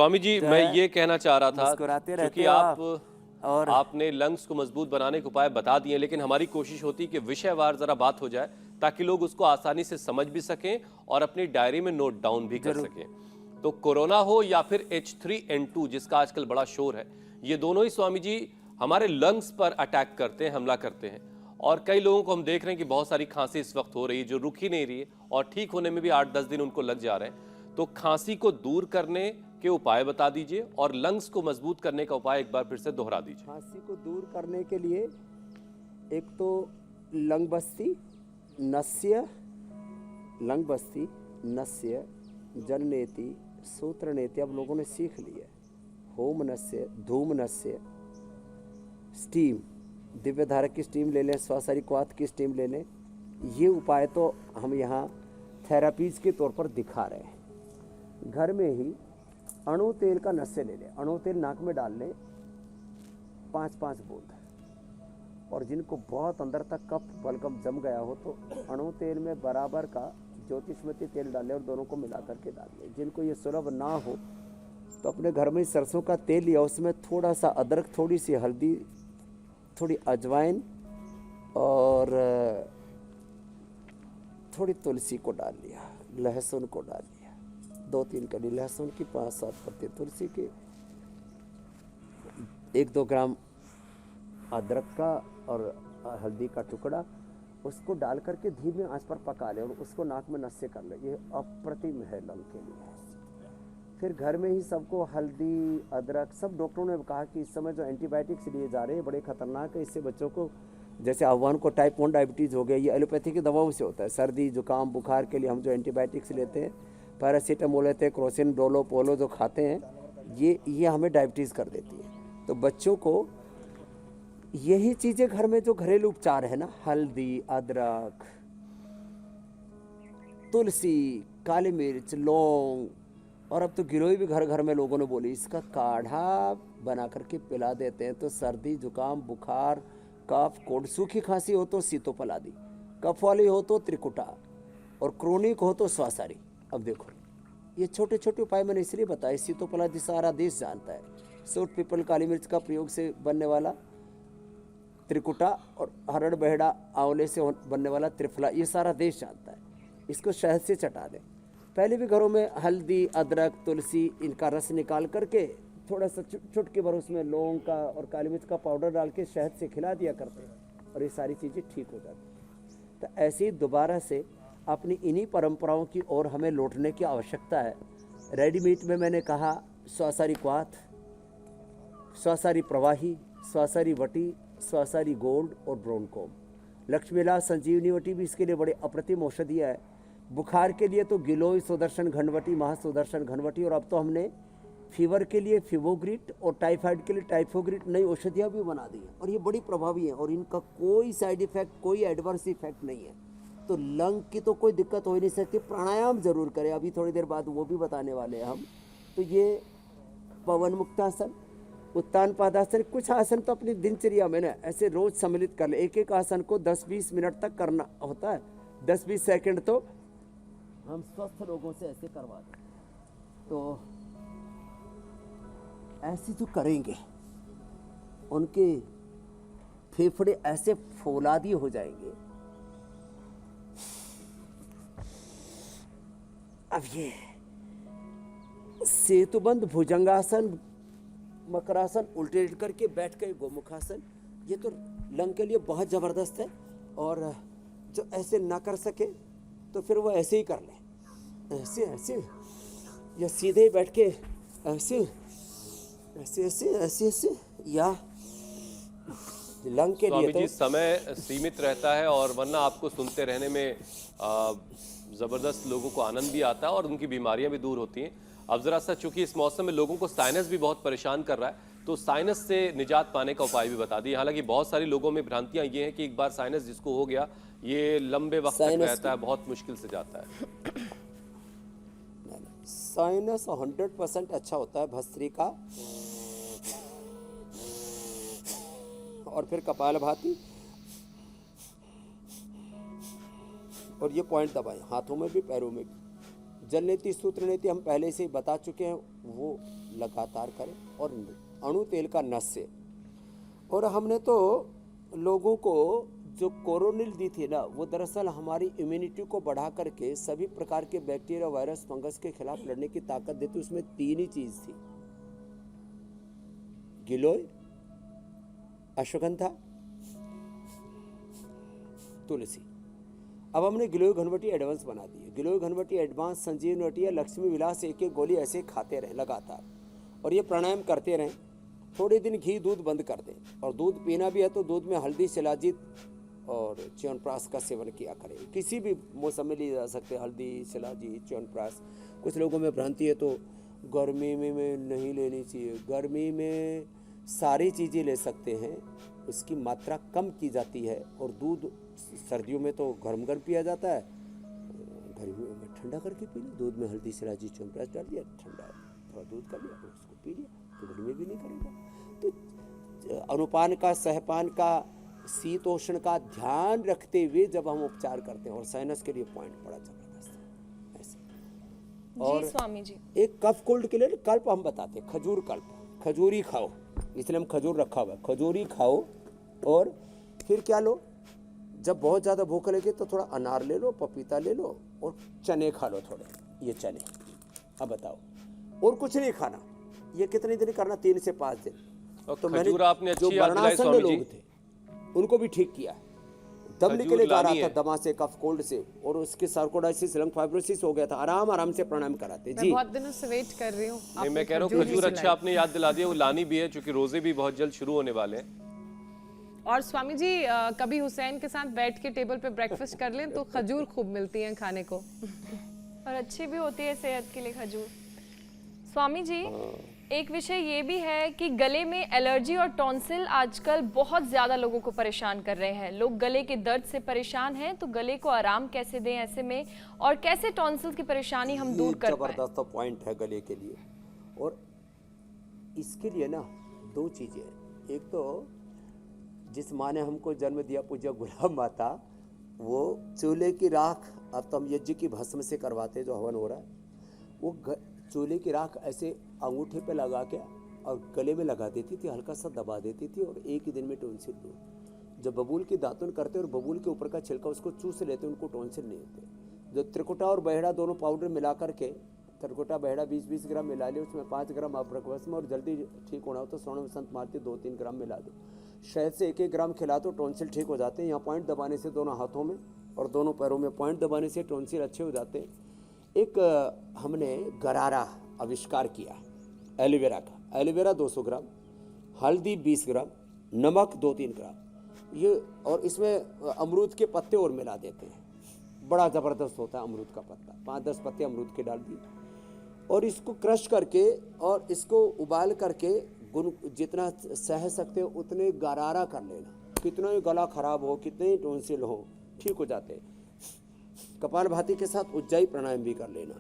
स्वामी जी, मैं ये कहना चाह रहा था, मुस्कुराते रहते क्योंकि हो आप और आपने लंग्स को मजबूत बनाने के उपाय बता दिए, लेकिन हमारी कोशिश होती है कि विषयवार जरा बात हो जाए ताकि लोग उसको आसानी से समझ भी सकें और अपनी डायरी में नोट डाउन भी कर जरूर। सकें। तो कोरोना हो या फिर H3N2 जिसका आजकल बड़ा शोर है, ये दोनों ही स्वामी जी हमारे लंग्स पर अटैक करते हैं, हमला करते हैं। और कई लोगों को हम देख रहे हैं कि बहुत सारी खांसी इस वक्त हो रही है जो रुक ही नहीं रही है, और ठीक होने में भी 8-10 दिन उनको लग जा रहे हैं। तो खांसी को दूर करने के उपाय बता दीजिए और लंग्स को मजबूत करने का उपाय एक बार फिर से दोहरा दीजिए। खांसी को दूर करने के लिए एक तो लंग बस्ती, नस्य, लंग बस्ती, नस्य, जननेति, सूत्रनेति अब लोगों ने सीख लिया। होम नस्य, धूम नस्य, स्टीम, दिव्य धारक की स्टीम ले लें, स्वासारी क्वाथ की स्टीम ले लें। ये उपाय तो हम यहाँ थेरापीज के तौर पर दिखा रहे हैं। घर में ही अणु तेल का नस्य ले लें, अणु तेल नाक में डाल लें 5-5 बूंद। और जिनको बहुत अंदर तक कफ बलगम जम गया हो तो अणु तेल में बराबर का ज्योतिषमती तेल डालें और दोनों को मिला करके डाल लें। जिनको ये सुलभ ना हो तो अपने घर में सरसों का तेल लिया, उसमें थोड़ा सा अदरक, थोड़ी सी हल्दी, थोड़ी अजवाइन और थोड़ी तुलसी को डाल लिया, लहसुन को डाल लिया, 2-3 कली लहसुन की, 5-7 पत्ते तुलसी के, 1-2 ग्राम अदरक का और हल्दी का टुकड़ा, उसको डाल करके धीमे आंच पर पका ले और उसको नाक में नस्य कर ले। ये अप्रतिम है लंग के लिए। फिर घर में ही सबको हल्दी, अदरक, सब डॉक्टरों ने कहा कि इस समय जो एंटीबायोटिक्स लिए जा रहे हैं बड़े खतरनाक है। इससे बच्चों को, जैसे आह्वान को टाइप 1 डायबिटीज़ हो गया, ये एलोपैथी की दवाओं से होता है। सर्दी, जुकाम, बुखार के लिए हम जो एंटीबायोटिक्स लेते हैं, पैरासीटामोल लेते हैं, क्रोसिन, डोलो, पोलो जो खाते हैं, ये हमें डायबिटीज़ कर देती है। तो बच्चों को यही चीज़ें घर में जो घरेलू उपचार है ना, हल्दी, अदरक, तुलसी, काली मिर्च, लौंग, और अब तो गिलोय भी घर घर में लोगों ने बोली, इसका काढ़ा बना करके पिला देते हैं। तो सर्दी, जुकाम, बुखार, कफ, कोढ़, सूखी खांसी हो तो सीतोपलादी, कफ वाली हो तो त्रिकुटा, और क्रोनिक हो तो स्वासारी। अब देखो ये छोटे छोटे उपाय मैंने इसलिए बताए। सीतोपलादी सारा देश जानता है, सूट, पीपल, काली मिर्च का प्रयोग से बनने वाला त्रिकुटा, और हरड़, बहेड़ा, आंवले से बनने वाला त्रिफला, ये सारा देश जानता है। इसको शहद से चटा दें। पहले भी घरों में हल्दी, अदरक, तुलसी, इनका रस निकाल करके थोड़ा सा चुटकी भर उसमें लौंग का और काली मिर्च का पाउडर डाल के शहद से खिला दिया करते हैं और ये सारी चीज़ें ठीक हो जाती। तो ऐसे ही दोबारा से अपनी इन्हीं परंपराओं की ओर हमें लौटने की आवश्यकता है। रेडीमेड में मैंने कहा स्वासारी क्वाथ, स्वासारी प्रवाही, स्वासारी वटी, स्वासारी गोल्ड और ब्रोनकोम। लक्ष्मीलाल संजीवनी वटी भी इसके लिए बड़े अप्रतिम औषधियाँ है। बुखार के लिए तो गिलोय, सुदर्शन घनवटी, महासुदर्शन घनवटी, और अब तो हमने फीवर के लिए फिवोग्रिट और टाइफाइड के लिए टाइफोग्रिट नई औषधियाँ भी बना दी हैं और ये बड़ी प्रभावी हैं और इनका कोई साइड इफेक्ट, कोई एडवर्स इफेक्ट नहीं है। तो लंग की तो कोई दिक्कत हो ही नहीं सकती। प्राणायाम जरूर करें, अभी थोड़ी देर बाद वो भी बताने वाले हैं हम। तो ये पवन मुक्तासन, उत्तान पादासन, कुछ आसन तो अपनी दिनचर्या में ना ऐसे रोज सम्मिलित कर ले। एक एक आसन को 10-20 मिनट तक करना होता है, 10-20 सेकंड तो हम स्वस्थ लोगों से ऐसे करवा दें। तो ऐसे जो करेंगे उनके फेफड़े ऐसे फौलादी हो जाएंगे। अब ये सेतुबंद, भुजंगासन, मकरासन, उल्टे करके बैठ के गोमुखासन, ये तो लंग के लिए बहुत ज़बरदस्त है। और जो ऐसे ना कर सके तो फिर वो ऐसे ही कर ले, ऐसे ऐसे, या सीधे बैठ के ऐसे ऐसे ऐसे ऐसे ऐसे, या लंग के लिए स्वामी तो जी समय सीमित रहता है और वरना आपको सुनते रहने में जबरदस्त लोगों को आनंद भी आता है और उनकी बीमारियां भी दूर होती हैं। अब जरा सा, चूंकि इस मौसम में लोगों को साइनस भी बहुत परेशान कर रहा है, तो साइनस से निजात पाने का उपाय भी बता दिए। हालांकि बहुत सारे लोगों में भ्रांतियां ये हैं कि एक बार साइनस जिसको हो गया ये लंबे वक्त तक रहता है, बहुत मुश्किल से जाता है। साइनस 100% अच्छा होता है भस्त्रिका और फिर कपालभाति, और ये पॉइंट दबाएं हाथों में भी पैरों में भी। जलनेति, सूत्रनेति हम पहले से ही बता चुके हैं, वो लगातार करें, और अणु तेल का नस से। और हमने तो लोगों को जो कोरोनिल दी थी ना, वो दरअसल हमारी इम्यूनिटी को बढ़ा करके सभी प्रकार के बैक्टीरिया, वायरस, फंगस के खिलाफ लड़ने की ताकत देती। उसमें 3 ही चीज थी, गिलोय, अश्वगंधा, तुलसी। अब हमने गिलोय घनवटी एडवांस बना दी है। गिलोय घनवटी एडवांस, संजीवनी वटिया, लक्ष्मी विलास, एक एक गोली ऐसे खाते रहें लगातार, और ये प्राणायाम करते रहें। थोड़े दिन घी दूध बंद कर दें, और दूध पीना भी है तो दूध में हल्दी, शिलाजीत और च्यवनप्राश का सेवन किया करें। किसी भी मौसम में लिए जा सकते हैं हल्दी, शिलाजीत, च्यवनप्राश। कुछ लोगों में भ्रांति है तो गर्मी में नहीं लेनी चाहिए। गर्मी में सारी चीज़ें ले सकते हैं, उसकी मात्रा कम की जाती है। और दूध सर्दियों में तो गर्म गर्म पिया जाता है, गर्मियों में ठंडा करके पी लिया। दूध में हल्दी, शिलाजीत, च्यवनप्राश डाल दिया, ठंडा थोड़ा दूध कर लिया, और उसको पी लिया तो गर्मी भी नहीं करेगा। तो अनुपान का, सहपान का, शीतोष्ण का ध्यान रखते हुए जब हम उपचार करते हैं, और साइनस के लिए पॉइंट बड़ा जबरदस्त है ऐसे। और स्वामी जी, एक कफ कोल्ड के लिए कल्प हम बताते हैं, खजूर कल्प। खजूरी खाओ, इसलिए हम खजूर रखा हुआ है। खजूरी खाओ, और फिर क्या लो, जब बहुत ज़्यादा भूख लगे तो थोड़ा अनार ले लो, पपीता ले लो, और चने खा लो थोड़े, ये चने। अब बताओ, और कुछ नहीं खाना। ये कितने दिन करना? 3 से 5 दिन। तो खजूर आपने अच्छी याद दिलाई वर्णासन में स्वामी जी। लोग थे, उनको भी ठीक किया। दम निकले जा रहा था दमा से, कफ कोल्ड से, और उसके सार्कोडाइसिस, लंग फाइब्रोसिस हो गया था। आराम आराम से प्राणायाम कराते मैं जी। बहुत दिनों से वेट कर रही हूँ। नहीं, मैं कह रहा हूँ खजूर अच्छा आपने याद दिला दिया। वो लानी भी है, क्योंकि रोजे भी बहुत जल्द शुरू होने वाले हैं। और स्वामी जी, कभी हुसैन के साथ बैठ के टेबल पे ब्रेकफास्ट कर लें तो खजूर खूब मिलती है खाने को, और अच्छी भी होती है सेहत के लिए खजूर। स्वामी जी, एक विषय ये भी है कि गले में एलर्जी और टॉन्सिल आजकल बहुत ज़्यादा लोगों को परेशान कर रहे हैं। लोग गले के दर्द से परेशान हैं, तो गले को आराम कैसे दें ऐसे में, और कैसे टॉन्सिल की परेशानी हम दूर कर पाएं? जबरदस्त पॉइंट है गले के लिए। और इसके लिए ना 2 चीज़ें हैं। एक तो जिस माँ ने हमको जन्म दिया, पूज्य गुलाब माता, वो चूल्हे की राख, अब तो हम यज्ञ की भस्म से करवाते, जो हवन हो रहा है, वो चूल्हे की राख ऐसे अंगूठे पे लगा के और गले में लगा देती थी, हल्का सा दबा देती थी, और एक ही दिन में टॉन्सिल दूर। जब बबूल की दातुन करते और बबूल के ऊपर का छिलका उसको चूस लेते, उनको टॉन्सिल नहीं होते। जो त्रिकुटा और बहेड़ा दोनों पाउडर मिला करके, त्रिकुटा बहेड़ा 20-20 ग्राम मिला लिया, उसमें 5 ग्राम अप्रकवस्म, और जल्दी ठीक होना हो तो स्वर्ण वसंत मालती 2-3 ग्राम मिला दो। शहद से 1-1 ग्राम खिला तो टॉन्सिल ठीक हो जाते हैं। यहाँ पॉइंट दबाने से दोनों हाथों में और दोनों पैरों में पॉइंट दबाने से टॉन्सिल अच्छे हो जाते हैं। एक हमने गरारा आविष्कार किया एलोवेरा का। एलोवेरा 200 ग्राम, हल्दी 20 ग्राम, नमक 2-3 ग्राम, ये, और इसमें अमरूद के पत्ते और मिला देते हैं। बड़ा ज़बरदस्त होता है अमरूद का पत्ता। 5-10 पत्ते अमरूद के डाल दिए, और इसको क्रश करके और इसको उबाल करके गुन जितना सह सकते हो उतने गरारा कर लेना। कितना ही गला खराब हो, कितने ही टॉन्सिल हो, ठीक हो जाते हैं। कपालभाति के साथ उज्जाई प्राणायाम भी कर लेना।